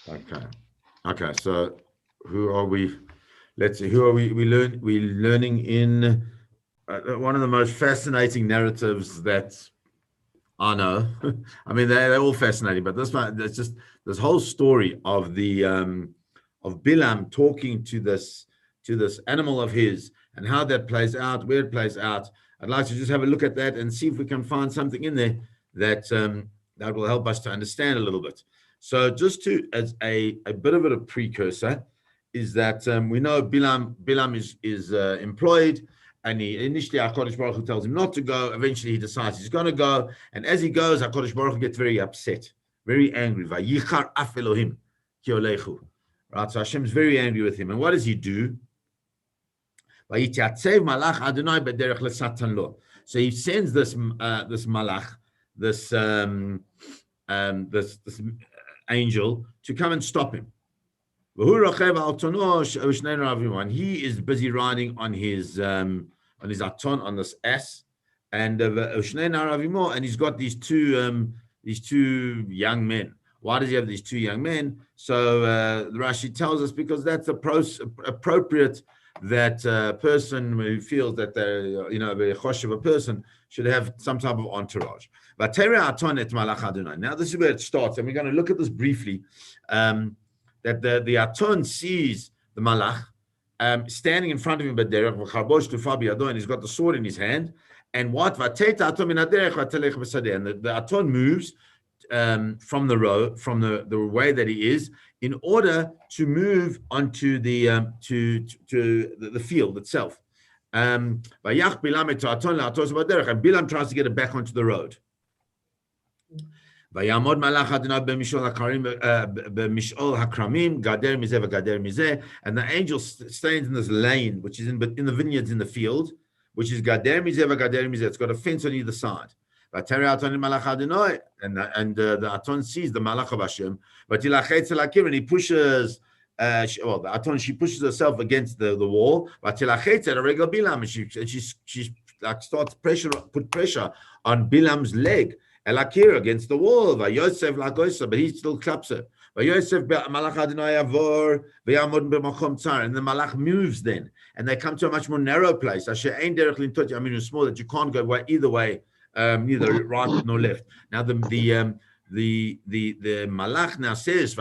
Okay. So who are we? Let's see. Who are we? We're learning in one of the most fascinating narratives that I know. I mean, they're all fascinating, but this one, there's just this whole story of the of Bilam talking to this animal of his and how that plays out, where it plays out. I'd like to just have a look at that and see if we can find something in there that that will help us to understand a little bit. So, just to as a bit of a precursor, is that we know Bilam is employed, and he initially HaKadosh Baruch Hu tells him not to go. Eventually, he decides he's going to go, and as he goes, HaKadosh Baruch Hu gets very upset, very angry. Vayichar af Elohim ki olechu. Right, so Hashem's very angry with him, and what does he do? Vayityatzeiv malach Adonai b'derech lesatan lo. So he sends this this malach, this angel to come and stop him. And he is busy riding on his aton, on this ass, and he's got these two young men. Why does he have these two young men? So the Rashi tells us because that's appropriate that a person who feels that they're a chosh of a person should have some type of entourage. Now this is where it starts, and we're going to look at this briefly. That the aton sees the malach standing in front of him, and he's got the sword in his hand. And what? And the aton moves from the road, from the way that he is, in order to move onto the the field itself. And Bilam tries to get it back onto the road. And the angel stands in this lane, which is in the vineyards in the field, which is gader mizeh v'gader mizeh. It's got a fence on either side. And the aton sees the malach of Hashem, and he pushes. The aton, she pushes herself against the wall. And she like starts put pressure on Bilam's leg. Elakir against the wall, but he still claps it. And the malach moves then, and they come to a much more narrow place. Small that you can't go either way, neither right nor left. Now the malach now says,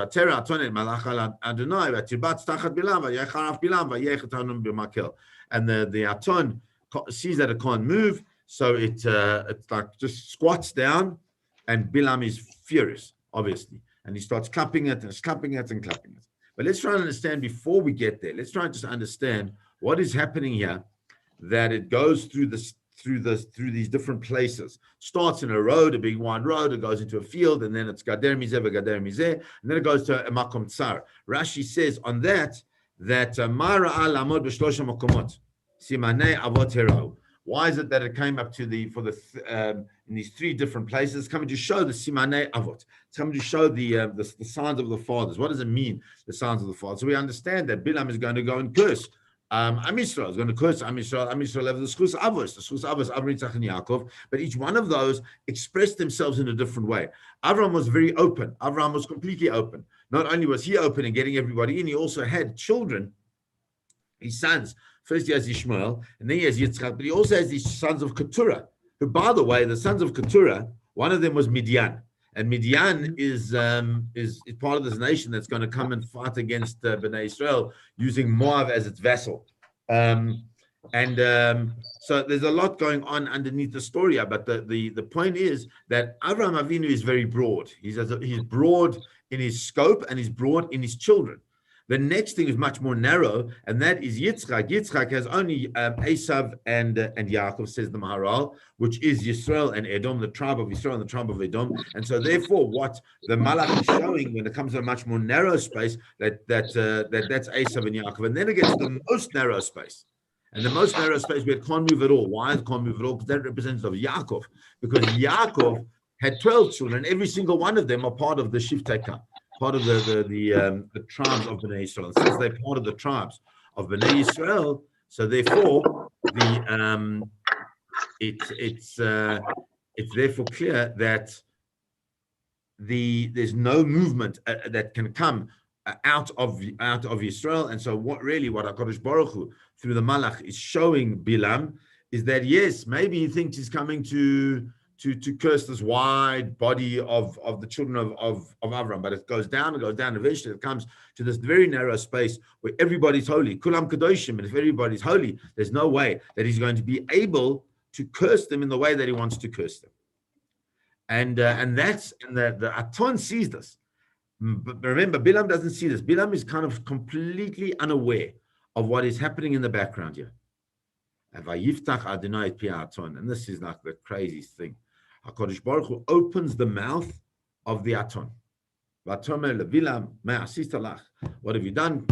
and the aton sees that it can't move. So it's like just squats down, and Bilam is furious, obviously, and he starts clapping it and clapping it and clapping it. But let's try and understand before we get there. Let's try and just understand what is happening here. That it goes through these different places. Starts in a road, a big wide road. It goes into a field, and then it's gader mizeh v'gader mizeh, and then it goes to a makom tsar. Rashi says on that mara al amod b'shlosha makomot simanei avot herau. Why is it that it came up in these three different places? It's coming to show the simanei avot. It's coming to show the signs of the fathers. What does it mean, the signs of the fathers? So we understand that Bilam is going to go and curse. Am Yisrael is going to curse Am Yisrael. Am Yisrael have the schus avos, Avram, Yitzchak, and Yaakov. But each one of those expressed themselves in a different way. Avram was very open. Avram was completely open. Not only was he open and getting everybody in, he also had children, his sons. First he has Ishmael, and then he has Yitzchak, but he also has these sons of Keturah, who, by the way, the sons of Keturah, one of them was Midian. And Midian is part of this nation that's going to come and fight against Bnei Israel using Moab as its vassal. So there's a lot going on underneath the story, but the point is that Avraham Avinu is very broad. He's broad in his scope, and he's broad in his children. The next thing is much more narrow, and that is Yitzchak. Yitzchak has only Esav and Yaakov, says the Maharal, which is Yisrael and Edom, the tribe of Yisrael and the tribe of Edom. And so, therefore, what the Malach is showing when it comes to a much more narrow space, that's Esav and Yaakov, and then it gets to the most narrow space. And the most narrow space where it can't move at all. Why it can't move at all? Because that represents of Yaakov. Because Yaakov had 12 children. Every single one of them are part of the Shiftei, part of the tribes of Bnei Israel. And since they're part of the tribes of Bnei Israel, so therefore it's therefore clear that there's no movement that can come out of Israel. And so what HaKadosh Baruch Hu through the Malach is showing Bilam is that, yes, maybe he thinks he's coming to curse this wide body of the children of Avram, but it goes down, eventually it comes to this very narrow space where everybody's holy, Kulam Kadoshim, and if everybody's holy, there's no way that he's going to be able to curse them in the way that he wants to curse them. And the Aton sees this. But remember, Bilam doesn't see this. Bilam is kind of completely unaware of what is happening in the background here. And this is like the craziest thing. HaKadosh Baruch Hu opens the mouth of the Aton. What have you done?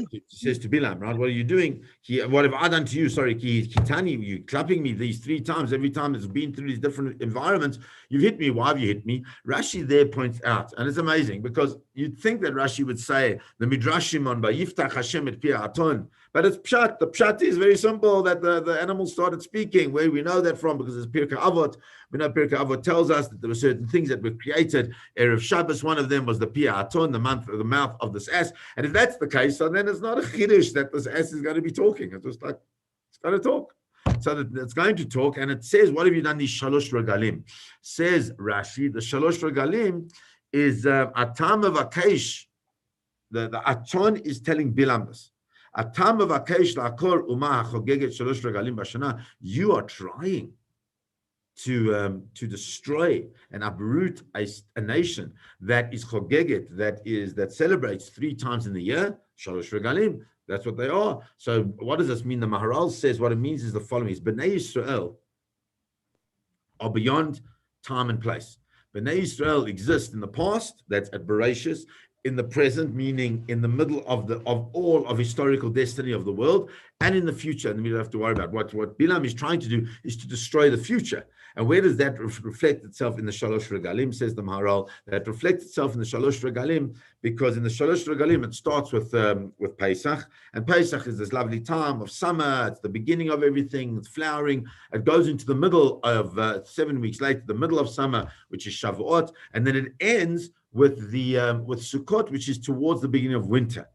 He says to Bilam, right? What are you doing? What have I done to you? Sorry, Kitani, you clapping me these 3 times. Every time it's been through these different environments, you've hit me. Why have you hit me? Rashi there points out, and it's amazing because you'd think that Rashi would say the Midrashim on Yiftach Hashem et Pi Aton, but it's Pshat. The Pshat is very simple that the animals started speaking. Where we know that from? Because it's Pirkei Avot. We know Pirkei Avot tells us that there were certain things that were created. Erev Shabbos, one of them was the Pi Aton, the mouth of this ass. And if that's the case, so then it's not a chiddush that this ass is going to be talking. It's just like it's going to talk. So that it's going to talk, and it says, "What have you done?" These shalosh regalim. Says Rashi, the shalosh regalim is atam avakesh. The Aton is telling Bilam this. Atam avakesh la'akor umah hachogeget shalosh regalim b'shana. You are trying to destroy and uproot a nation that is chogeget, that celebrates 3 times in the year. Shalosh regalim. That's what they are. So what does this mean? The Maharal says what it means is the following: is Bnei Yisrael are beyond time and place. Bnei Yisrael exist in the past, that's at Bereshis, in the present, meaning in the middle of all of historical destiny of the world, and in the future. And we don't have to worry about what Bilam is trying to do is to destroy the future. And where does that reflect itself in the Shalosh Regalim, says the Maharal? That reflects itself in the Shalosh Regalim because in the Shalosh Regalim it starts with Pesach, and Pesach is this lovely time of summer. It's the beginning of everything. It's flowering. It goes into the middle of 7 weeks later, the middle of summer, which is Shavuot, and then it ends with with Sukkot, which is towards the beginning of winter.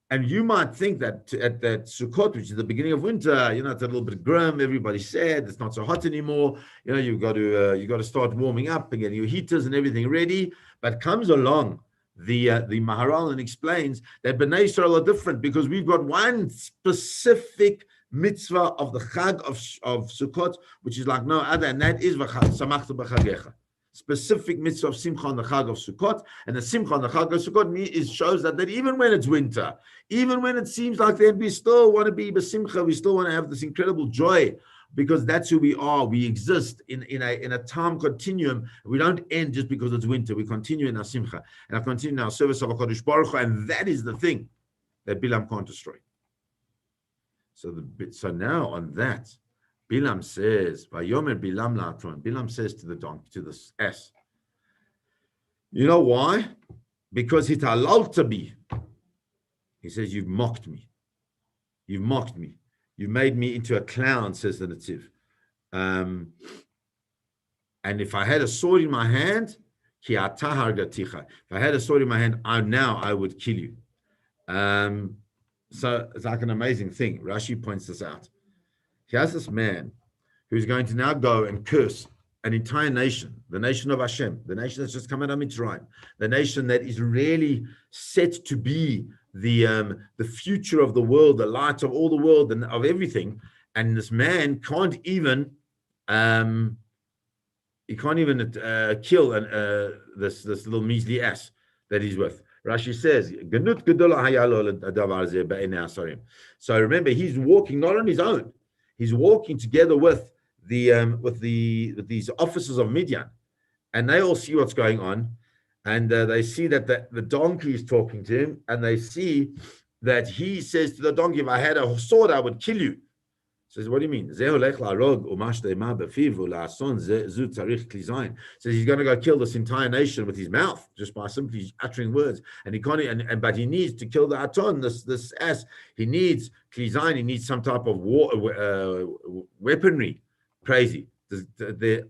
And you might think that at that Sukkot, which is the beginning of winter, it's a little bit grim. Everybody's sad. It's not so hot anymore. You've got to start warming up and getting your heaters and everything ready. But comes along the Maharal and explains that Bnei Yisrael are different because we've got one specific mitzvah of the Chag of Sukkot, which is like no other, and that is Samachta b'Chagecha. Specific mitzvah of Simcha on the Chag of Sukkot, and the Simcha on the Chag of Sukkot shows that even when it's winter, even when it seems like that we still want to be b'Simcha, we still want to have this incredible joy, because that's who we are. We exist in a time continuum. We don't end just because it's winter. We continue in our Simcha, and I continue in our service of HaKadosh Baruch Hu, and that is the thing that Bilam can't destroy. So now on that, Bilam says, "Vayomer Bilam la'aton." Bilam says to the donkey, to the ass, you know why? Because hitalalta bi. He says, "You've mocked me. You've mocked me. You made me into a clown," says the Netziv. And if I had a sword in my hand, ki ata hargaticha. If I had a sword in my hand, I would kill you. So it's like an amazing thing. Rashi points this out. He has this man who's going to now go and curse an entire nation, the nation of Hashem, the nation that's just come out of Mitzrayim, the nation that is really set to be the future of the world, the light of all the world and of everything. And this man can't even kill this little measly ass that he's with. Rashi says, so remember, he's walking not on his own. He's walking together with these officers of Midian, and they all see what's going on, and they see that the donkey is talking to him, and they see that he says to the donkey, "If I had a sword, I would kill you." Says, "What do you mean?" Says he's going to go kill this entire nation with his mouth just by simply uttering words, and he can't. But he needs to kill the Aton, this ass. He needs klizain. He needs some type of war weaponry. Crazy.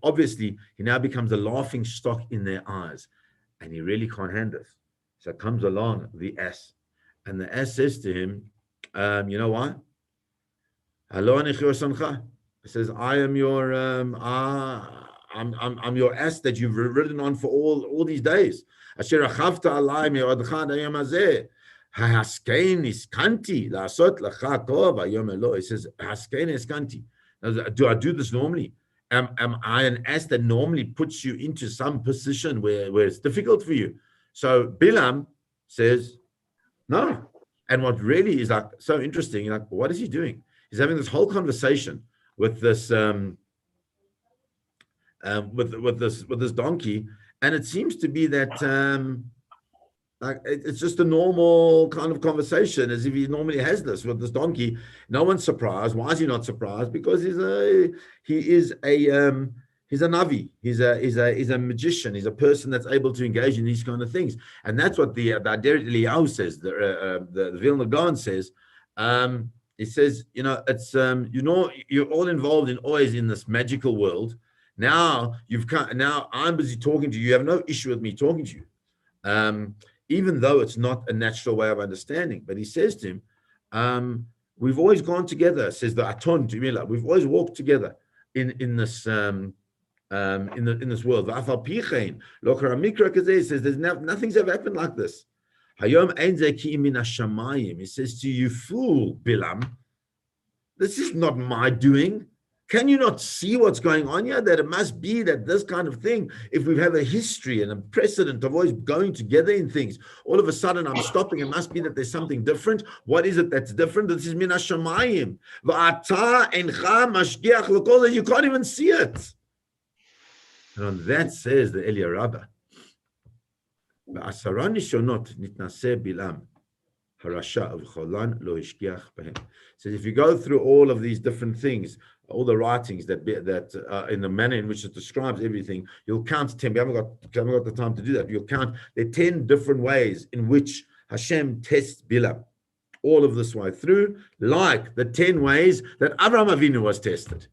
obviously he now becomes a laughing stock in their eyes, and he really can't handle this. So comes along the ass, and the ass says to him, you know what? He says, I am your I'm your ass that you've ridden on for all these days. Asher achavta alai me'odcha hayom hazeh. Haskein iskanti la'asot lecha tov hayom elo. He says, Haskein iskanti. Do I do this normally? Am I an ass that normally puts you into some position where it's difficult for you? So Bilam says, no. And what really is like so interesting, like, what is he doing? He's having this whole conversation with this with this donkey, and it seems to be that like it's just a normal kind of conversation, as if he normally has this with this donkey. No one's surprised. Why is he not surprised? Because he's a navi. He's a magician. He's a person that's able to engage in these kind of things, and that's what the Aderet Eliyahu says. The Vilna Gaon says. He says, it's you're all involved in always in this magical world. Now now I'm busy talking to you. You have no issue with me talking to you, even though it's not a natural way of understanding. But he says to him, we've always gone together. Says the Aton to Mila. We've always walked together in this in this world. He says nothing's ever happened like this. He says to you, fool Bilam, this is not my doing. Can you not see what's going on here? That it must be that this kind of thing, if we have a history and a precedent of always going together in things, all of a sudden I'm stopping. It must be that there's something different. What is it that's different? This is min hashamayim. V'ata encha mashgiach l'kol. You can't even see it. And on that says the Eliyahu Rabbah, says if you go through all of these different things, all the writings that in the manner in which it describes everything, you'll count 10. We haven't got the time to do that. You'll count there are 10 different ways in which Hashem tests Bilam. All of this way through, like the 10 ways that Avraham Avinu was tested.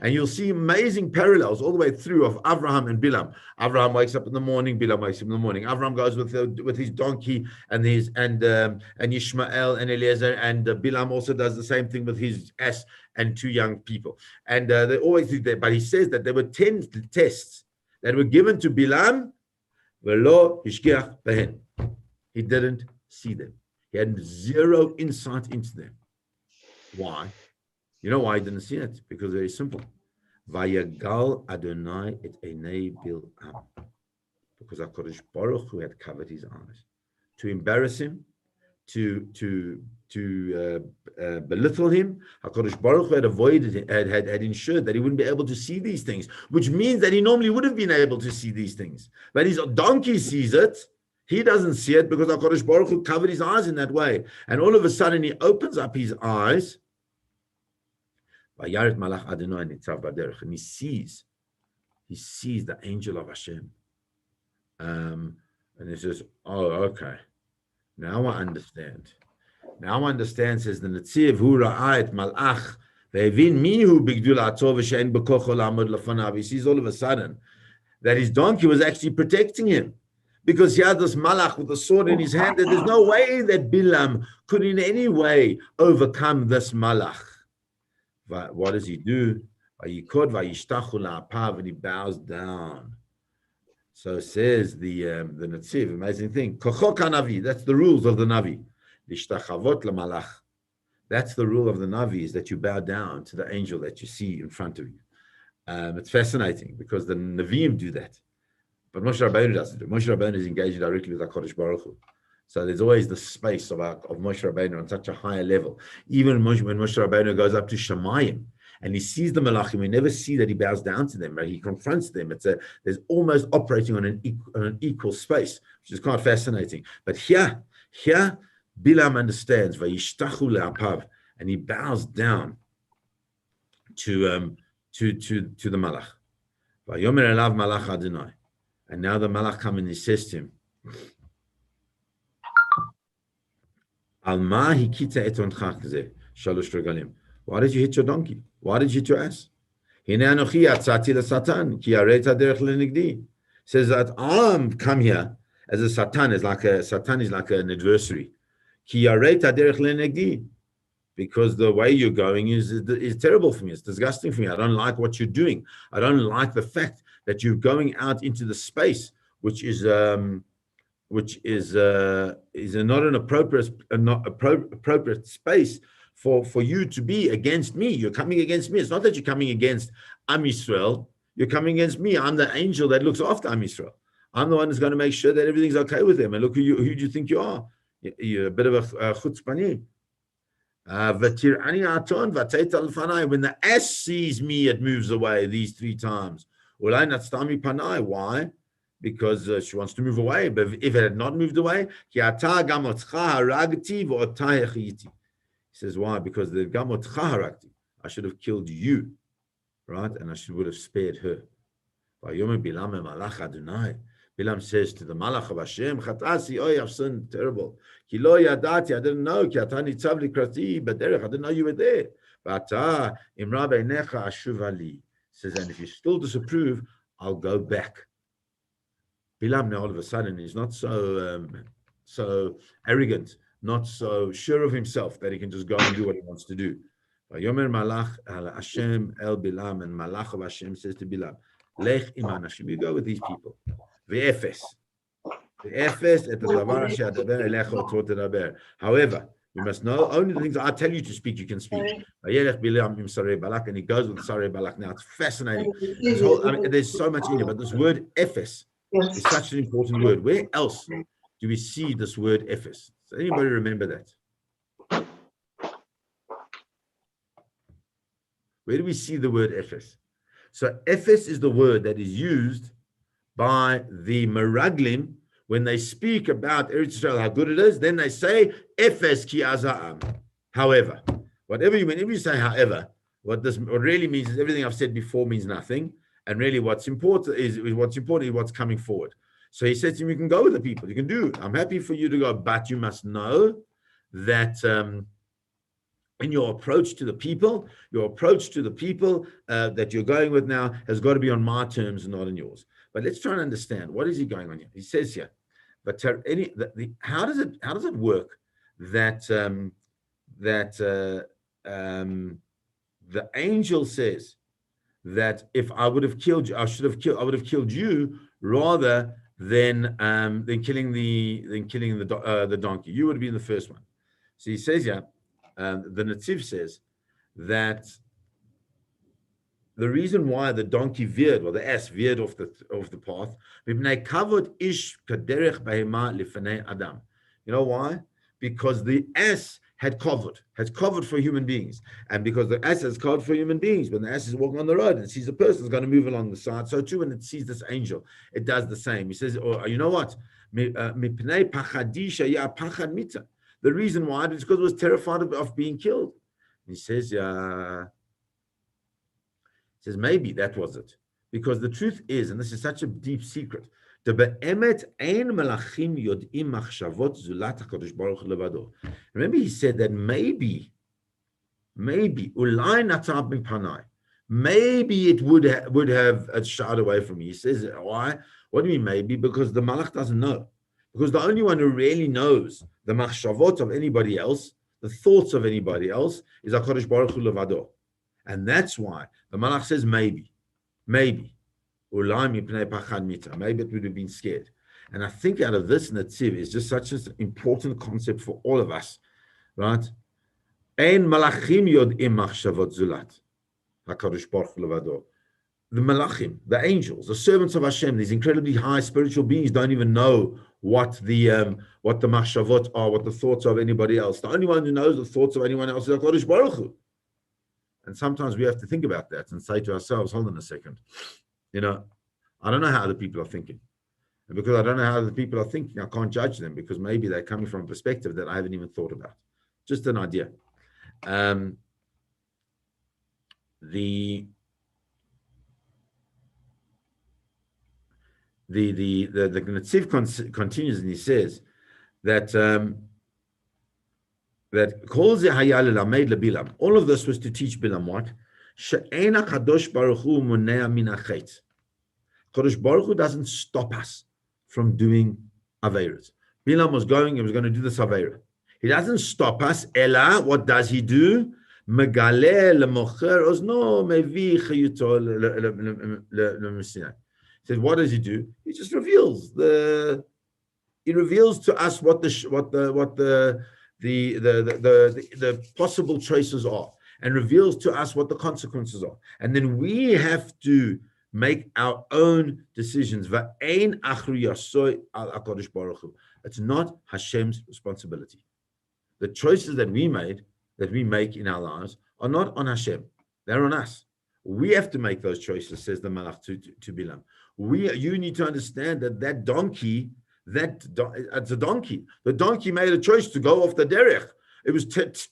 And you'll see amazing parallels all the way through of Avraham and Bilam. Avraham wakes up in the morning, Bilam wakes up in the morning. Avraham goes with his donkey and Ishmael and Eliezer, and Bilam also does the same thing with his ass and 2 young people. And they always do that. But he says that there were 10 tests that were given to Bilam. He didn't see them. He had zero insight into them. Why? You know why he didn't see it? Because very simple. Vayagal Adonai et einei Bilam. Because HaKadosh Baruch Hu had covered his eyes. To embarrass him, to belittle him, HaKadosh Baruch Hu had avoided it, had ensured that he wouldn't be able to see these things, which means that he normally would have been able to see these things. But his donkey sees it. He doesn't see it because HaKadosh Baruch Hu covered his eyes in that way. And all of a sudden he opens up his eyes, and he sees the angel of Hashem. And he says, oh, okay. Now I understand. Says the Netziv, hu ra'at malach, ve'evin mihu bigdulato v'she'en bekocho la'amod lefanav. He sees all of a sudden that his donkey was actually protecting him, because he had this malach with a sword in his hand, that there's no way that Bilam could in any way overcome this malach. What does he do? And he bows down. So says the Netziv, amazing thing. That's the rules of the Navi. That's the rule of the Navi, is that you bow down to the angel that you see in front of you. It's fascinating because the Nevi'im do that. But Moshe Rabbeinu doesn't do it. Moshe Rabbeinu is engaged directly with HaKadosh Baruch Hu. So there's always the space of Moshe Rabbeinu on such a higher level. Even when Moshe Rabbeinu goes up to Shemayim and he sees the Malachim, we never see that he bows down to them, right? He confronts them. There's almost operating on an equal space, which is quite fascinating. But here Bilam understands, Vayishtachu le'apav, and he bows down to the Malach. Vayomer elav Malach Adonai. And now the Malach comes and he says to him, why did you hit your donkey? Why did you hit your ass? Says that I'm come here as a Satan is like an adversary. Because the way you're going is terrible for me. It's disgusting for me. I don't like what you're doing. I don't like the fact that you're going out into the space, which is not an appropriate space for you to be against me. You're coming against me. It's not that you're coming against Am Yisrael. You're coming against me. I'm the angel that looks after Am Yisrael. I'm the one who's going to make sure that everything's okay with them. And look who do you think you are? You're a bit of a chutzpani. When the ass sees me, it moves away these 3 times. Why? Because she wants to move away. But if it had not moved away, he says, why? Because the I should have killed you, right? And I would have spared her. Bilam says to the Malach of Hashem, I've sinned terrible. I didn't know. I didn't know you were there. Says, and if you still disapprove, I'll go back. Bilam now all of a sudden is not so arrogant, not so sure of himself that he can just go and do what he wants to do. Yomer Malach Hashem el Bilam, and Malach of Hashem says to Bilam, Lech iman Hashem, you go with these people. However, you must know only the things I tell you to speak, you can speak. And he goes with Sarei Balak. Now it's fascinating. There's so much in here, but this word Ephes is such an important word. Where else do we see this word Ephes? Does anybody remember that? Where do we see the word Ephes? So Ephes is the word that is used by the Meraglim when they speak about Eretz Yisrael, how good it is. Then they say Ephes ki aza'am. However, whenever you say however, what really means is everything I've said before means nothing, and really what's important is what's coming forward. So he said to him, you can go with the people, you can do. I'm happy for you to go, but you must know that in your approach to the people, that you're going with now has got to be on my terms and not on yours. But let's try and understand, what is he going on here? He says here, but how does it work that the angel says that if I would have killed you, I would have killed you rather than killing the donkey. You would have been the first one. So he says here, the Netziv says that the reason why the donkey veered, or the ass veered off the path, you know why? Because the ass had covered for human beings. And because the ass has covered for human beings, when the ass is walking on the road and it sees a person is going to move along the side, so too when it sees this angel, it does the same. He says, you know what? The reason why is because it was terrified of being killed. He says, maybe that was it. Because the truth is, and this is such a deep secret, remember he said that maybe it would have shied away from me. He says, why? What do you mean maybe? Because the malach doesn't know. Because the only one who really knows the machshavot of anybody else, the thoughts of anybody else, is HaKadosh Baruch Hu levado. And that's why the malach says maybe. Maybe it would have been scared. And I think out of this Netziv is just such an important concept for all of us, right? Ein malachim yod'im machshavot zulat HaKadosh Baruch Hu levado. The malachim, the angels, the servants of Hashem, these incredibly high spiritual beings don't even know what the machshavot are, what the thoughts of anybody else. The only one who knows the thoughts of anyone else is HaKadosh Baruch Hu. And sometimes we have to think about that and say to ourselves, hold on a second. I don't know how other people are thinking. And because I don't know how other people are thinking, I can't judge them because maybe they're coming from a perspective that I haven't even thought about. Just an idea. The Netziv continues and he says that all of this was to teach Bilam what? She'ena Kadosh Baruch Hu monea min hachetz. Kadosh Baruch Hu doesn't stop us from doing aveiros. Bilam was going to do this aveira. He doesn't stop us. Ella, what does he do? Megale lemocher ozno mevi chayuto leMessinai. He says, what does he do? He just reveals to us what the possible choices are, and reveals to us what the consequences are, and then we have to make our own decisions. It's not Hashem's responsibility. The choices that we make in our lives are not on Hashem. They're on us. We have to make those choices, says the Malach to Bilam. You need to understand that donkey, it's a donkey. The donkey made a choice to go off the derech. It was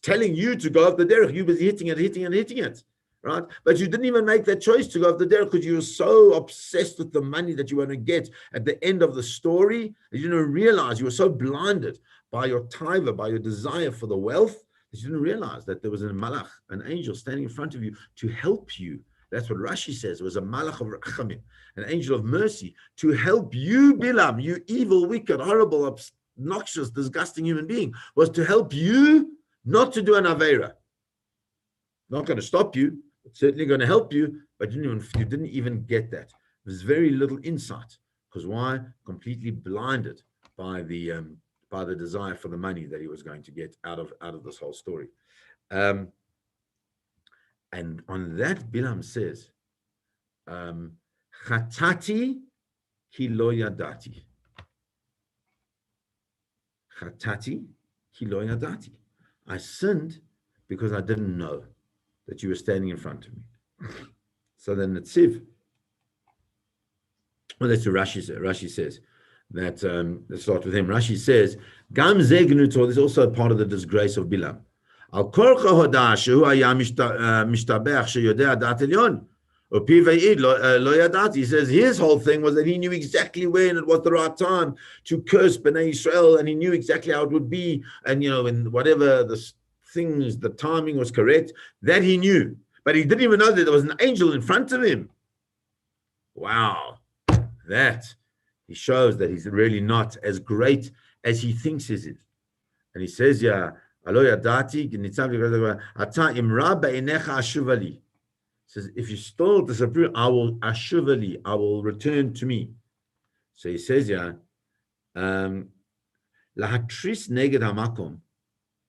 telling you to go off the derech. You was hitting it. Right? But you didn't even make that choice to go off the derech because you were so obsessed with the money that you want to get at the end of the story that you didn't realize. You were so blinded by your taiva, by your desire for the wealth, that you didn't realize that there was a malach, an angel standing in front of you to help you. That's what Rashi says. It was a malach of rachamim, an angel of mercy, to help you, Bilam, you evil, wicked, horrible, obnoxious, disgusting human being, was to help you not to do an aveira. Not going to stop you. It's certainly going to help you, but you didn't even get that. There's very little insight. Because why? Completely blinded by the desire for the money that he was going to get out of this whole story. And on that, Bilam says, Chatati ki lo yadati. Chatati ki lo yadati. I sinned because I didn't know that you were standing in front of me. So then the Tziv, well, that's what Rashi says that, let's start with him. Rashi says, Gam zegnuto, this is also part of the disgrace of Bilam. Al korcha hoda shehu haya mishtabech sheyodea dat elyon. Upi ve'id lo yadat. He says his whole thing was that he knew exactly when it was the right time to curse Bnei Israel, and he knew exactly how it would be, and in whatever the things, the timing was correct, that he knew. But he didn't even know that there was an angel in front of him. Wow. That he shows that he's really not as great as he thinks he is. And he says, alo yadati ata imra ba'einecha ashuvali. Says, if you still disapprove, I will ashuvali, I will return to me. So he says, lahatris neged hamakom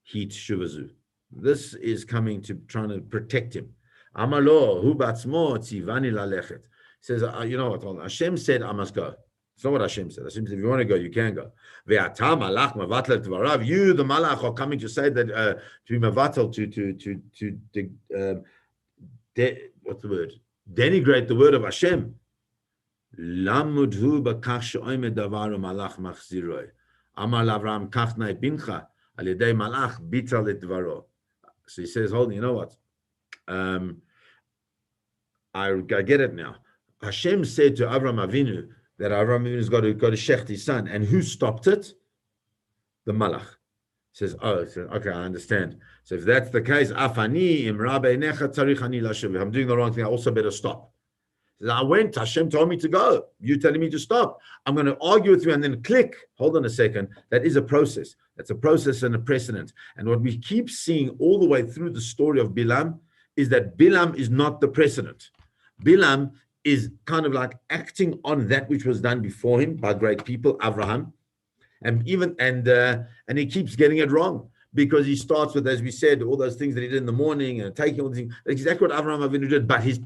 hit shuvazu. This is coming to trying to protect him. Amalo hu batzmo tzivani lalechet. He says, you know what, Hashem said I must go. It's not what Hashem said. Hashem said, if you want to go, you can go. You, the malach, are coming to say that to be mavatal, what's the word? Denigrate the word of Hashem. Lamudhu bakach she'omed davaru malach machziroi. Amar Avram kachnai bincha al yedei malach bital et dvaro. So he says, hold on, you know what? I get it now. Hashem said to Avram Avinu that Avram Avinu has got to shecht his son. And who stopped it? The malach. He says, okay, I understand. So if that's the case, afani imra beinecha tzarich ani lashuv. If I'm doing the wrong thing, I also better stop. He says, I went, Hashem told me to go. You're telling me to stop. I'm going to argue with you and then click. Hold on a second. That is a process. That's a process and a precedent. And what we keep seeing all the way through the story of Bilam is that Bilam is not the precedent. Bilam is kind of like acting on that which was done before him by great people, Abraham, and he keeps getting it wrong because he starts with, as we said, all those things that he did in the morning and taking all the things. That's exactly what Abraham Avinu did, but his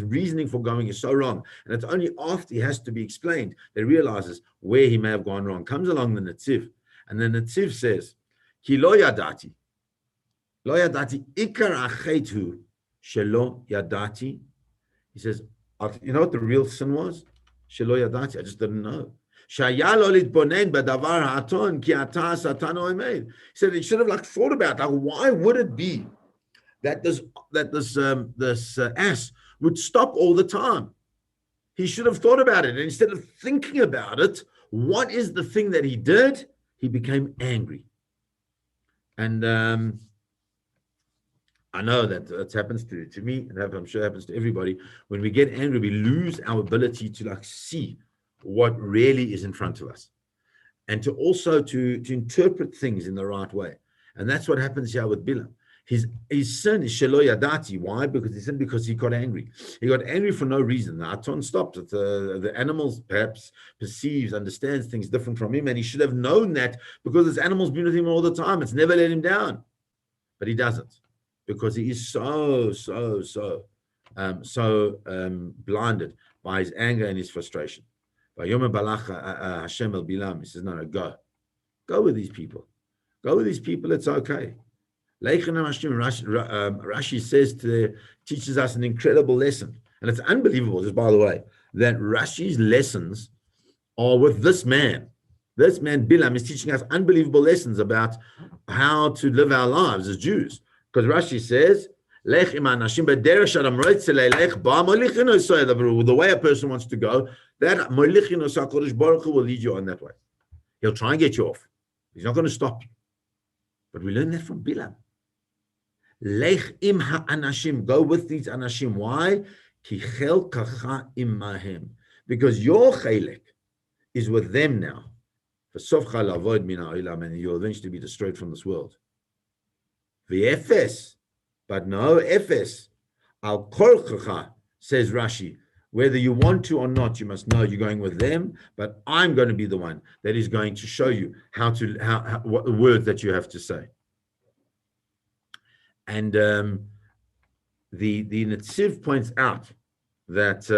reasoning for going is so wrong, and it's only after he has to be explained that he realizes where he may have gone wrong. Comes along the Netziv, and the Netziv says, "Ki lo yadati ikar achethu shelo yadati." He says, you know what the real sin was? Shelo yadati. I just didn't know. He said he should have thought about why would it be that this ass would stop all the time? He should have thought about it, and instead of thinking about it, what is the thing that he did? He became angry, and I know that it happens to me, and I'm sure it happens to everybody. When we get angry, we lose our ability to like see what really is in front of us, and to also to interpret things in the right way. And that's what happens here with Bilam. His sin is shelo yadati. Why? Because he sinned because he got angry. He got angry for no reason. The aton stopped. The animals perhaps perceives, understands things different from him, and he should have known that because this animal's been with him all the time. It's never let him down, but he doesn't, because he is so blinded by his anger and his frustration. Vayomer balak Hashem el Bilam. He says, no, go with these people. Go with these people. It's okay. Rashi says teaches us an incredible lesson, and it's unbelievable. Just by the way, that Rashi's lessons are with this man. This man Bilam is teaching us unbelievable lessons about how to live our lives as Jews. Because Rashi says, the way a person wants to go, that HaKadosh Baruch Hu will lead you on that way. He'll try and get you off. He's not going to stop you. But we learn that from Bilam. Lech im ha'anashim, go with these anashim. Why? Ki chelkacha imahem, because your chelek is with them now. V'sofcha lavod min ha'olam, and you'll eventually be destroyed from this world. V'efes, but no efes. Al korchacha, says Rashi, whether you want to or not, you must know you're going with them. But I'm going to be the one that is going to show you what the words that you have to say. And the Netziv points out that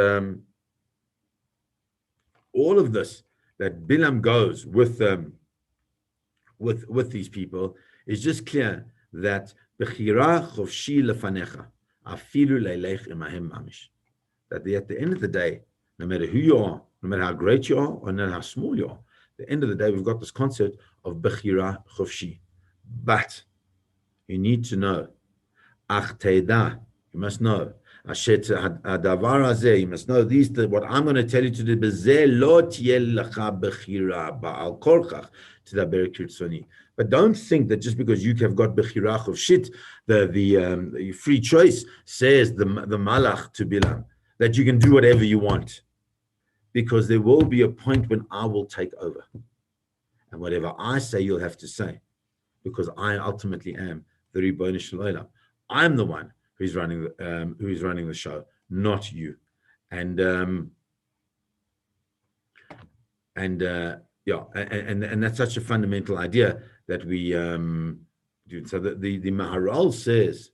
all of this, that Bilam goes with these people, is just clear that bechira chofshi lefanecha afilu leilech imahem mamish. That at the end of the day, no matter who you are, no matter how great you are, or no matter how small you are, at the end of the day, we've got this concept of bechira chofshi. But you need to know. Ach teida, you must know. Ashet hadavar hazeh, you must know these. What I'm going to tell you to do, bezeh lo tiyeh lecha bechira ba'al korchach tidaber kirtzoni. But don't think that just because you have got bechira chofshit, the free choice, says the malach to Bilam, that you can do whatever you want, because there will be a point when I will take over, and whatever I say, you'll have to say, because I ultimately am the Ribono Shel Olam. I'm the one who's running the show, not you. And that's such a fundamental idea that we do. So the Maharal says,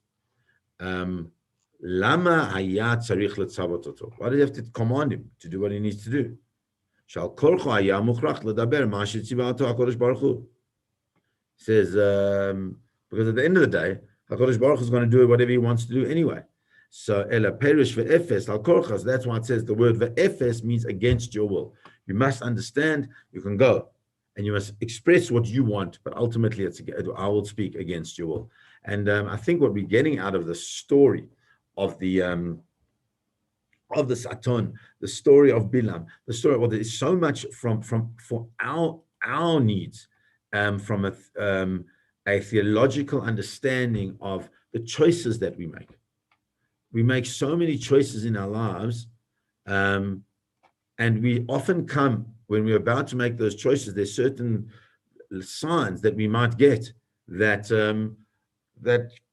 Lama hayat tzarich letzavot oto. Why do you have to command him to do what he needs to do? Shal korcho haya muchrach ledaber ma shetzivah oto HaKadosh Baruch Hu. Says because at the end of the day, HaKadosh Baruch Hu is going to do whatever he wants to do anyway. So ela perish ve'efes al korchas. That's why it says the word ve'efes means against your will. You must understand. You can go, and you must express what you want, but ultimately I will speak against your will. And I think what we're getting out of the story of the Saton, the story of Bilam, the story. Well, there is so much for our needs, from a theological understanding of the choices that we make. We make so many choices in our lives, and we often come, when we're about to make those choices, there's certain signs that we might get that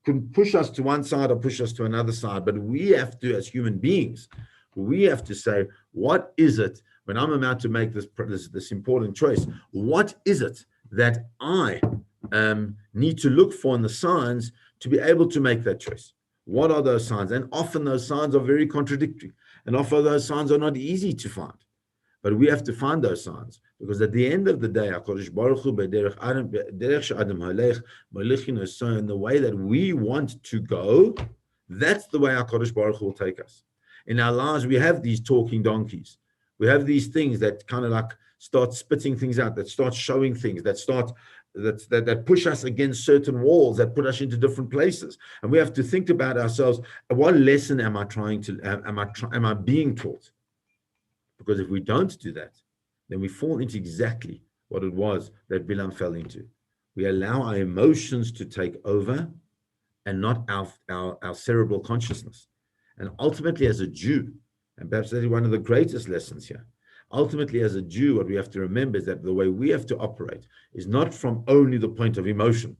can push us to one side or push us to another side. But we have to, as human beings, we have to say, what is it, when I'm about to make this important choice, what is it that I need to look for in the signs to be able to make that choice? What are those signs? And often those signs are very contradictory, and often those signs are not easy to find. But we have to find those signs, because at the end of the day, HaKadosh Baruch Hu b'derech she'adam halech malichin oso, in the way that we want to go, that's the way HaKadosh Baruch Hu will take us. In our lives, we have these talking donkeys. We have these things that kind of like start spitting things out, that start showing things, that push us against certain walls, that put us into different places. And we have to think about ourselves, what lesson am I being taught? Because if we don't do that, then we fall into exactly what it was that Bilam fell into. We allow our emotions to take over, and not our cerebral consciousness. And ultimately, as a Jew, and perhaps that is one of the greatest lessons here, ultimately, as a Jew, what we have to remember is that the way we have to operate is not from only the point of emotion.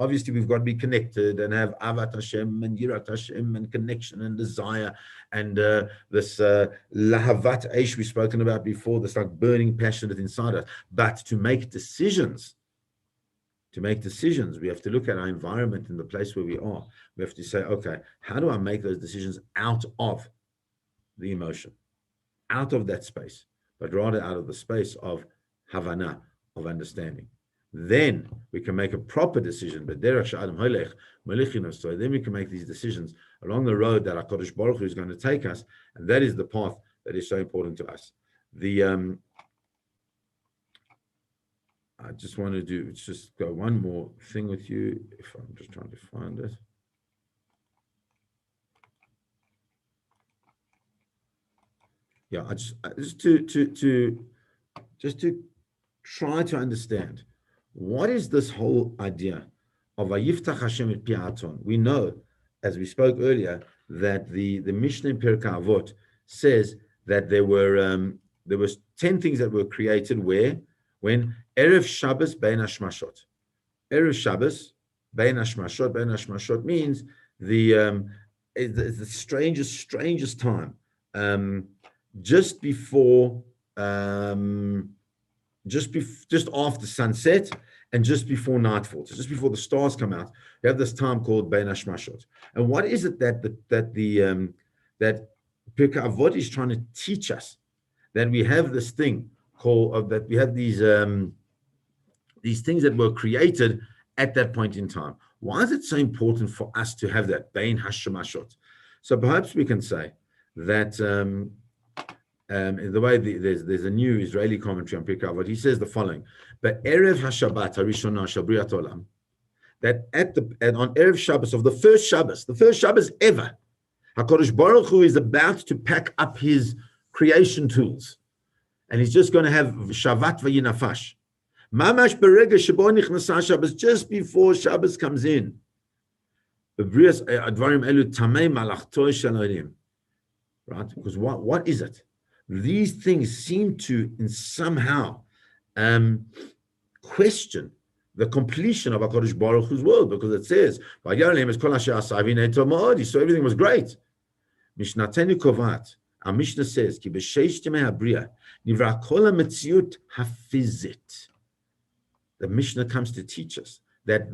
Obviously, we've got to be connected and have Avat Hashem and Yirat Hashem and connection and desire and this Lahavat Eish we've spoken about before, this like burning passionate inside us. But to make decisions, we have to look at our environment and the place where we are. We have to say, okay, how do I make those decisions out of the emotion, out of that space, but rather out of the space of Havana, of understanding. Then we can make a proper decision. But then we can make these decisions along the road that HaKadosh Baruch Hu is going to take us, and that is the path that is so important to us. I just want to just go one more thing with you. If I'm just trying to find it. Yeah, just to try to understand, what is this whole idea of Vayiftach Hashem et pi ha'aton? We know, as we spoke earlier, that the Mishnah in Perkei Avot says that there was 10 things that were created when Erev Shabbos Bein Hashmashot. Erev Shabbos Bein Hashmashot. Bein Hashmashot means the strangest time, just before. Just after sunset and just before nightfall, so just before the stars come out, you have this time called Bein Hashmashot. And what is it that Pirkei Avot is trying to teach us? That we have this thing called that we have these things that were created at that point in time. Why is it so important for us to have that Bein Hashmashot? So perhaps we can say that. The way there's a new Israeli commentary on Pirkei Avot, he says the following: "But Erev HaShabbat Harishona Shel Briat Olam," that on Erev Shabbos of the first Shabbos ever, HaKadosh Baruch Hu is about to pack up his creation tools, and he's just going to have Shavat Vayinafash. Mamash Berega Shebo Nichnasa Shabbos, just before Shabbos comes in. B'brias Advarim Elu Tamei Malachto Shel Elohim. Right? Because what is it? These things seem to, in somehow, question the completion of HaKadosh Baruch Hu's world, because it says, he saw everything was great. Mishnatenu Kovat, our Mishnah says, Ki b'sheish yemei habriya, nivra kol hametziut hafizit. The Mishnah comes to teach us that in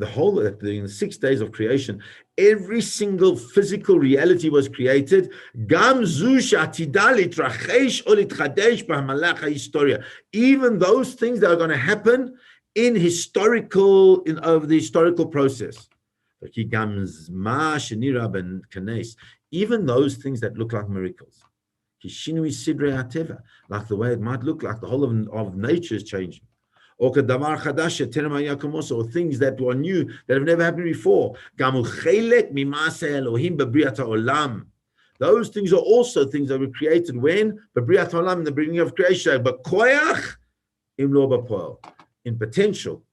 the 6 days of creation, every single physical reality was created. Even those things that are going to happen over the historical process. Even those things that look like miracles. Like the way it might look like the whole of nature is changing. Or things that were new, that have never happened before. Those things are also things that were created when? B'briat olam, in the beginning of creation. But koyach, im lo b'poel, in potential,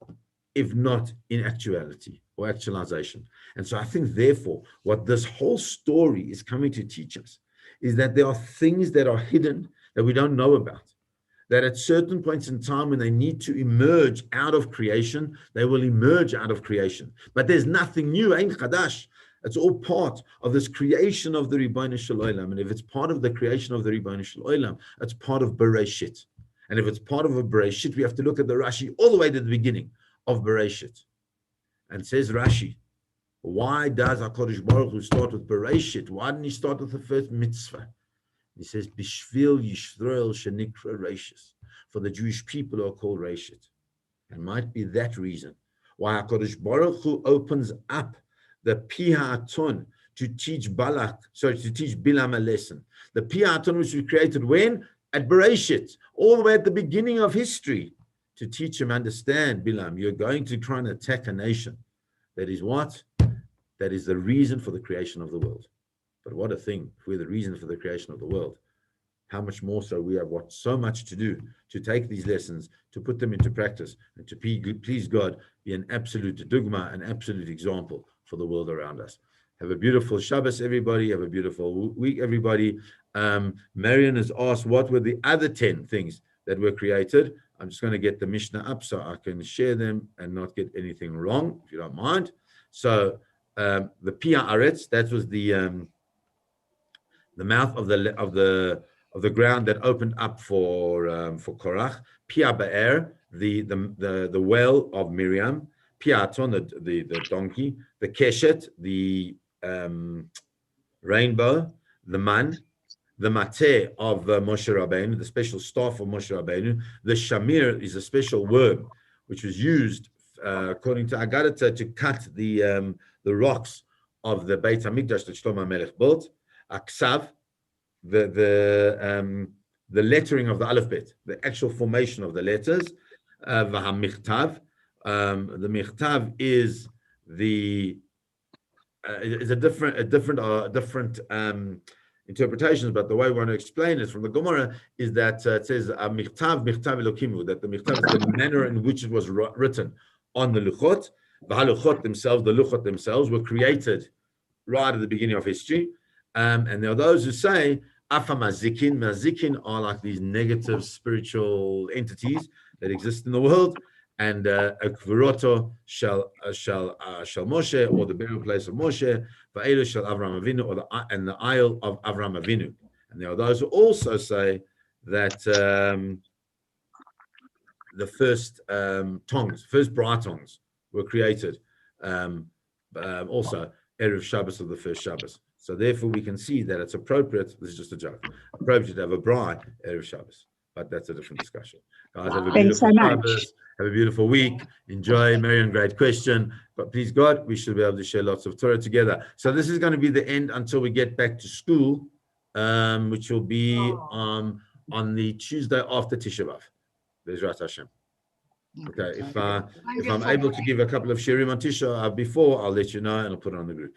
if not in actuality or actualization. And so I think, therefore, what this whole story is coming to teach us is that there are things that are hidden that we don't know about. That at certain points in time when they need to emerge out of creation, they will emerge out of creation. But there's nothing new, Ein Chadash. It's all part of this creation of the Ribono Shel Olam. And if it's part of the creation of the Ribono Shel Olam, it's part of Bereshit. And if it's part of a Bereshit, we have to look at the Rashi all the way to the beginning of Bereshit. And says Rashi, why does HaKadosh Baruch Hu start with Bereshit? Why didn't he start with the first mitzvah? He says, Bishvil Yisrael Shenikra Reishis, for the Jewish people who are called Reishit. And might be that reason why HaKadosh Baruch Hu opens up the Pi Ha'aton to teach Bilam a lesson. The Pi Ha'aton which we created when? At Bereshit, all the way at the beginning of history, to teach him, understand, Bilam, you're going to try and attack a nation. That is what? That is the reason for the creation of the world. But what a thing, if we're the reason for the creation of the world, how much more so we have got so much to do to take these lessons, to put them into practice, and to please God, be an absolute dogma, an absolute example for the world around us. Have a beautiful Shabbos, everybody. Have a beautiful week, everybody. Marion has asked, what were the other 10 things that were created? I'm just going to get the Mishnah up so I can share them and not get anything wrong, if you don't mind. So the Pia Aretz, that was the mouth of the ground that opened up for Korach. Pia Be'er, the well of Miriam. Pia Aton, the donkey. The Keshet, the rainbow. The man. The Mateh of Moshe Rabbeinu, the special staff of Moshe Rabbeinu. The Shamir is a special worm which was used, according to Agadata, to cut the rocks of the Beit HaMikdash that Shlomo Melech built. Aksav, the lettering of the alphabet, the actual formation of the letters. V'hamichtav, the michtav is a different interpretations, but the way we want to explain it from the Gemara is that it says michtav elokimu, that the michtav is the manner in which it was written on the luchot. The luchot themselves were created right at the beginning of history. And there are those who say afa mazikin. Mazikin are like these negative spiritual entities that exist in the world. And Kvuroto shall Moshe, or the burial place of Moshe, Va'elu shall Avram Avinu, or the isle of Avram Avinu. And there are those who also say that the first tongues, first bra tongues, were created also Erev Shabbos of the first Shabbos. So therefore we can see that it's appropriate, this is just a joke, appropriate to have a bra Erev Shabbos. But that's a different discussion. Guys, have a beautiful Shabbos. Have a beautiful week. Enjoy. Marion, great question. But please God, we should be able to share lots of Torah together. So this is going to be the end until we get back to school, which will be on the Tuesday after Tisha B'Av. Bezrat Hashem. Okay, if I'm able to give a couple of shirim on Tisha before, I'll let you know and I'll put it on the group.